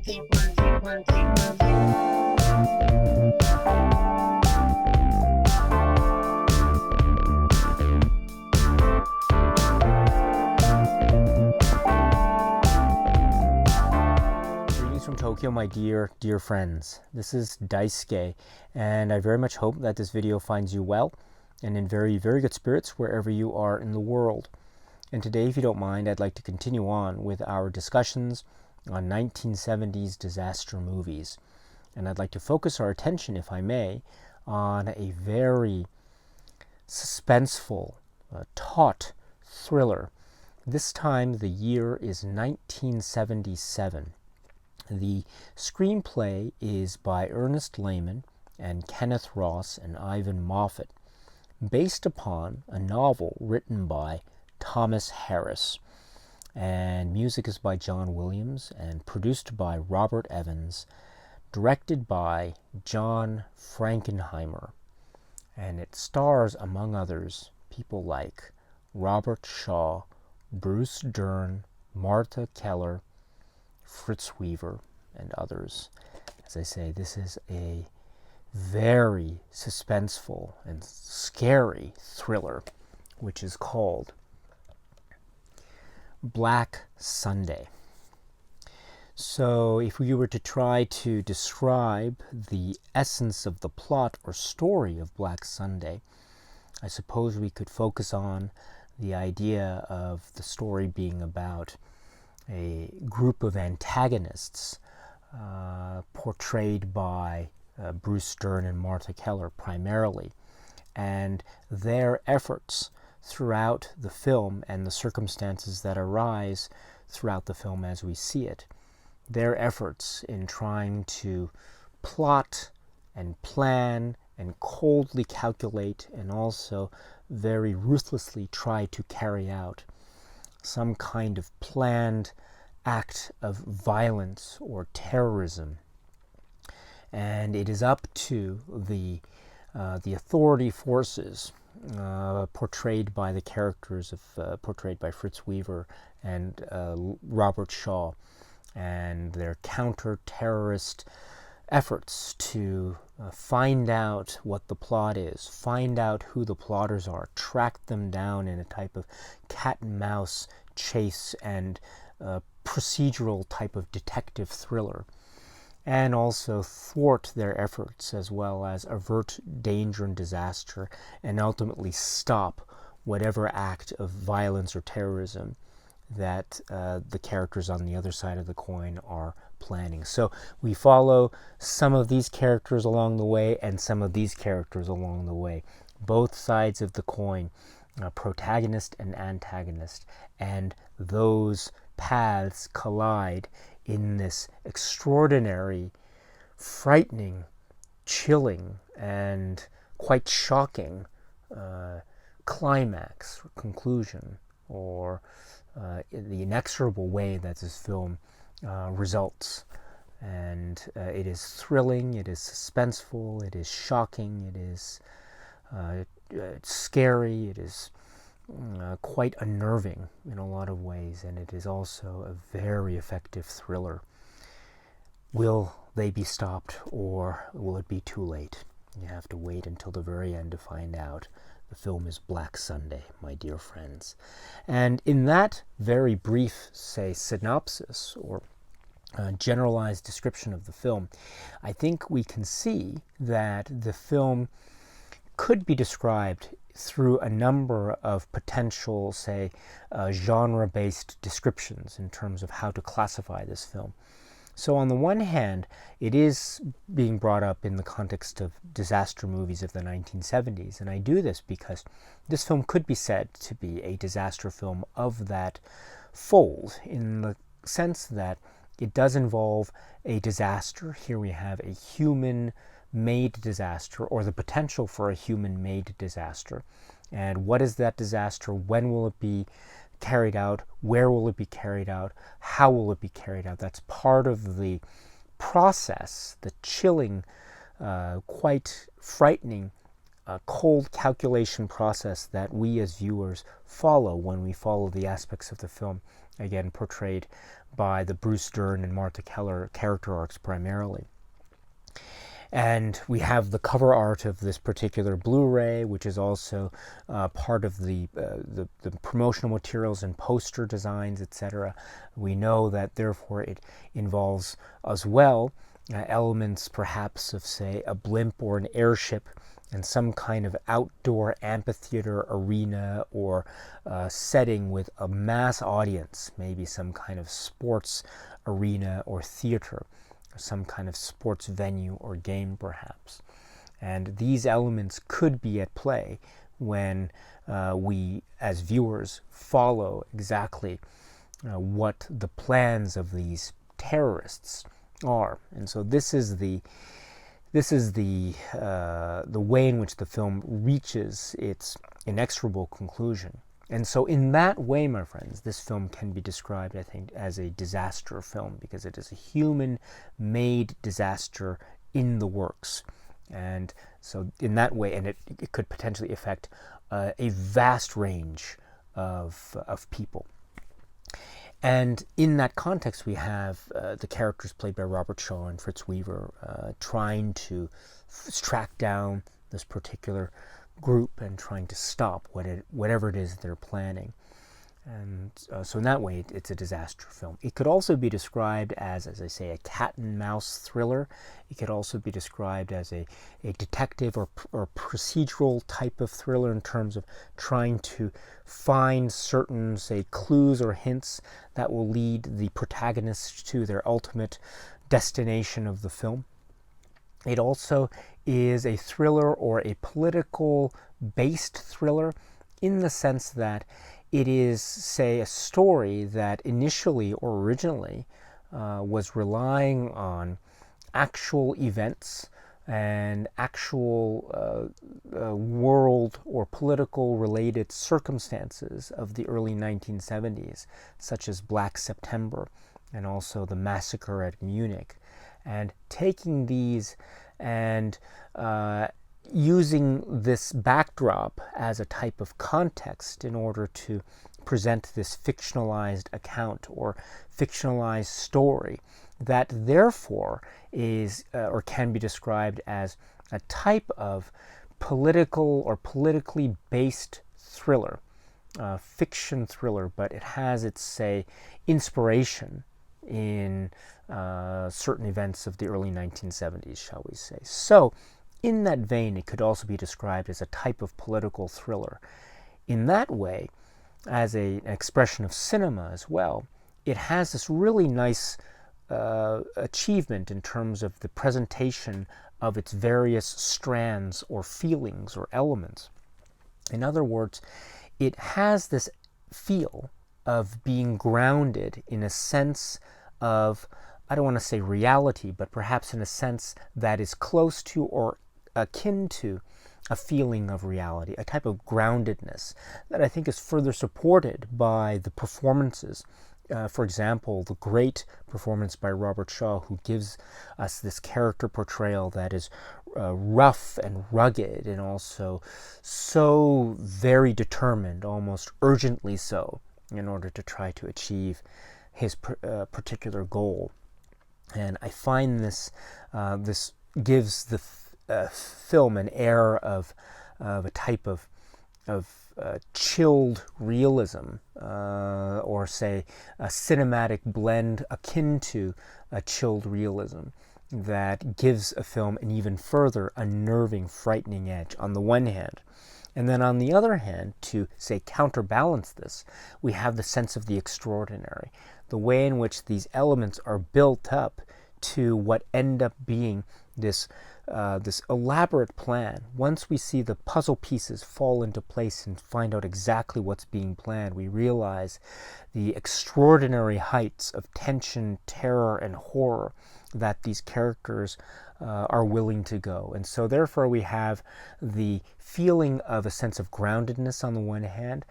Greetings from Tokyo, my dear friends. This is Daisuke, and I very much hope that this video finds you well and in very good spirits wherever you are in the world. And today, if you don't mind, I'd like to continue on with our discussions on 1970s disaster movies. And I'd like to focus our attention, if I may, on a very suspenseful, taut thriller. This time the year is 1977. The screenplay is by Ernest Lehman and Kenneth Ross and Ivan Moffat, based upon a novel written by Thomas Harris. And music is by John Williams and produced by Robert Evans, directed by John Frankenheimer. And it stars, among others, people like Robert Shaw, Bruce Dern, Martha Keller, Fritz Weaver, and others. As I say, this is a very suspenseful and scary thriller, which is called Black Sunday. So if we were to try to describe the essence of the plot or story of Black Sunday, I suppose we could focus on the idea of the story being about a group of antagonists portrayed by Bruce Dern and Martha Keller primarily, and their efforts throughout the film and the circumstances that arise throughout the film as we see it. Their efforts in trying to plot and plan and coldly calculate and also very ruthlessly try to carry out some kind of planned act of violence or terrorism. And it is up to the authority forces portrayed by the characters of portrayed by Fritz Weaver and Robert Shaw, and their counter-terrorist efforts to find out what the plot is, find out who the plotters are, track them down in a type of cat-and-mouse chase and procedural type of detective thriller, and also thwart their efforts as well as avert danger and disaster and ultimately stop whatever act of violence or terrorism that the characters on the other side of the coin are planning. So we follow some of these characters along the way and some of these characters along the way. Both sides of the coin, protagonist and antagonist, and those paths collide in this extraordinary, frightening, chilling, and quite shocking climax, or conclusion, or the inexorable way that this film results. And it is thrilling, it is suspenseful, it is shocking, it is scary, it is quite unnerving in a lot of ways, and it is also a very effective thriller. Will they be stopped, or will it be too late? You have to wait until the very end to find out. The film is Black Sunday, my dear friends. And in that very brief, say, synopsis or generalized description of the film, I think we can see that the film could be described through a number of potential, say, genre-based descriptions in terms of how to classify this film. So on the one hand, it is being brought up in the context of disaster movies of the 1970s, and I do this because this film could be said to be a disaster film of that fold, in the sense that it does involve a disaster. Here we have a human-made disaster, or the potential for a human-made disaster. And what is that disaster? When will it be carried out? Where will it be carried out? How will it be carried out? That's part of the process, the chilling, quite frightening, cold calculation process that we as viewers follow when we follow the aspects of the film, again portrayed by the Bruce Dern and Martha Keller character arcs primarily. And we have the cover art of this particular Blu-ray, which is also part of the promotional materials and poster designs, etc. We know that, therefore, it involves as well elements, perhaps, of, say, a blimp or an airship, and some kind of outdoor amphitheater arena or setting with a mass audience, maybe some kind of sports arena or theater, some kind of sports venue or game, perhaps. And these elements could be at play when we, as viewers, follow exactly what the plans of these terrorists are. And so this is the way in which the film reaches its inexorable conclusion. And so in that way, my friends, this film can be described, I think, as a disaster film, because it is a human-made disaster in the works. And so in that way, and it could potentially affect a vast range of people. And in that context, we have the characters played by Robert Shaw and Fritz Weaver trying to track down this particular group and trying to stop whatever it is they're planning. And so in that way, it's a disaster film. It could also be described as I say, a cat and mouse thriller. It could also be described as a detective or procedural type of thriller in terms of trying to find certain, say, clues or hints that will lead the protagonist to their ultimate destination of the film. It also is a thriller or a political-based thriller in the sense that it is, say, a story that initially or originally was relying on actual events and actual world or political related circumstances of the early 1970s, such as Black September and also the massacre at Munich. And taking these and using this backdrop as a type of context in order to present this fictionalized account or fictionalized story that therefore is or can be described as a type of political or politically based thriller, fiction thriller, but it has its, say, inspiration in certain events of the early 1970s, shall we say. So, in that vein, it could also be described as a type of political thriller. In that way, as an expression of cinema as well, it has this really nice achievement in terms of the presentation of its various strands or feelings or elements. In other words, it has this feel of being grounded in a sense of, I don't want to say reality, but perhaps in a sense that is close to or akin to a feeling of reality, a type of groundedness that I think is further supported by the performances. For example, the great performance by Robert Shaw, who gives us this character portrayal that is rough and rugged and also so very determined, almost urgently so, in order to try to achieve his particular goal. And I find this gives the film an air of a type of chilled realism, or say a cinematic blend akin to a chilled realism that gives a film an even further unnerving, frightening edge on the one hand. And then on the other hand, to, say, counterbalance this, we have the sense of the extraordinary, the way in which these elements are built up to what end up being this elaborate plan. Once we see the puzzle pieces fall into place and find out exactly what's being planned, we realize the extraordinary heights of tension, terror, and horror that these characters are willing to go. And so therefore we have the feeling of a sense of groundedness on the one hand,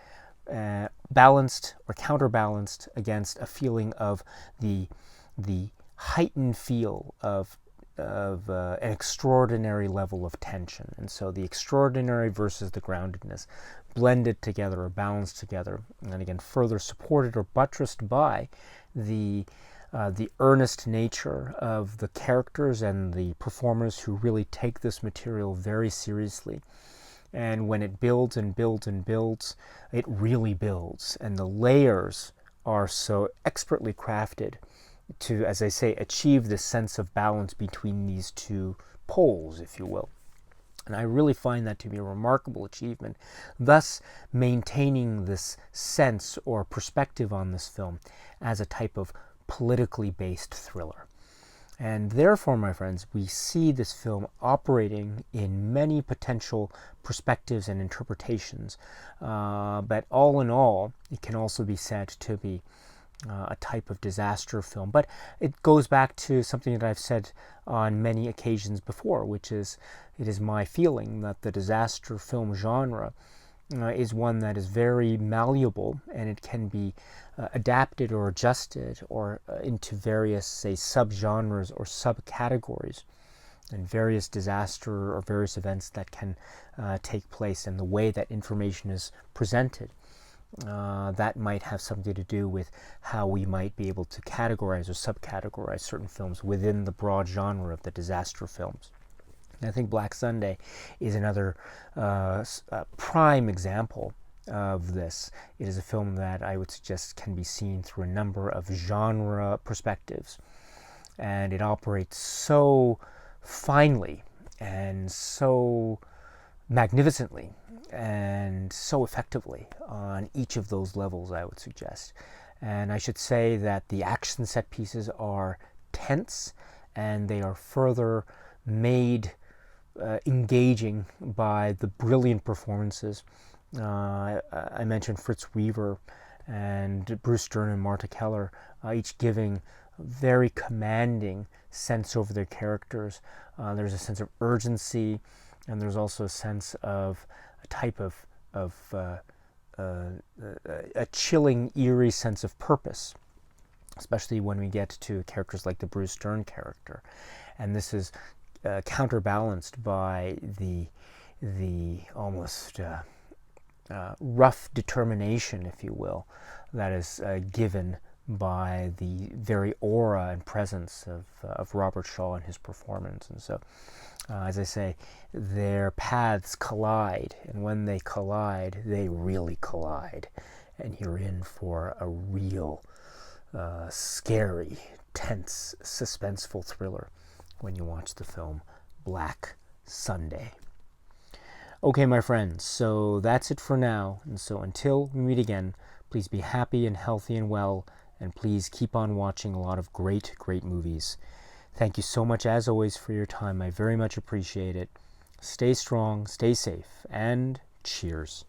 balanced or counterbalanced against a feeling of the heightened feel of an extraordinary level of tension. And so the extraordinary versus the groundedness blended together or balanced together, and again further supported or buttressed by the earnest nature of the characters and the performers who really take this material very seriously. And when it builds and builds and builds, it really builds. And the layers are so expertly crafted to, as I say, achieve this sense of balance between these two poles, if you will. And I really find that to be a remarkable achievement, thus maintaining this sense or perspective on this film as a type of politically based thriller. And therefore, my friends, we see this film operating in many potential perspectives and interpretations. But all in all, it can also be said to be a type of disaster film. But it goes back to something that I've said on many occasions before, which is it is my feeling that the disaster film genre is one that is very malleable, and it can be adapted or adjusted or into various, say, subgenres or subcategories, and various disaster or various events that can take place, and the way that information is presented. That might have something to do with how we might be able to categorize or subcategorize certain films within the broad genre of the disaster films. And I think Black Sunday is another prime example of this. It is a film that I would suggest can be seen through a number of genre perspectives, and it operates so finely and so magnificently and so effectively on each of those levels, I would suggest. And I should say that the action set pieces are tense, and they are further made engaging by the brilliant performances. I mentioned Fritz Weaver and Bruce Dern and Marta Keller, each giving a very commanding sense over their characters. There's a sense of urgency, and there's also a sense of a type of a chilling, eerie sense of purpose, especially when we get to characters like the Bruce Dern character. And this is counterbalanced by the almost rough determination, if you will, that is given by the very aura and presence of Robert Shaw and his performance. And so, as I say, their paths collide, and when they collide, they really collide, and you're in for a real scary, tense, suspenseful thriller when you watch the film Black Sunday. Okay, my friends, so that's it for now. And so until we meet again, please be happy and healthy and well, and please keep on watching a lot of great, great movies. Thank you so much, as always, for your time. I very much appreciate it. Stay strong, stay safe, and cheers.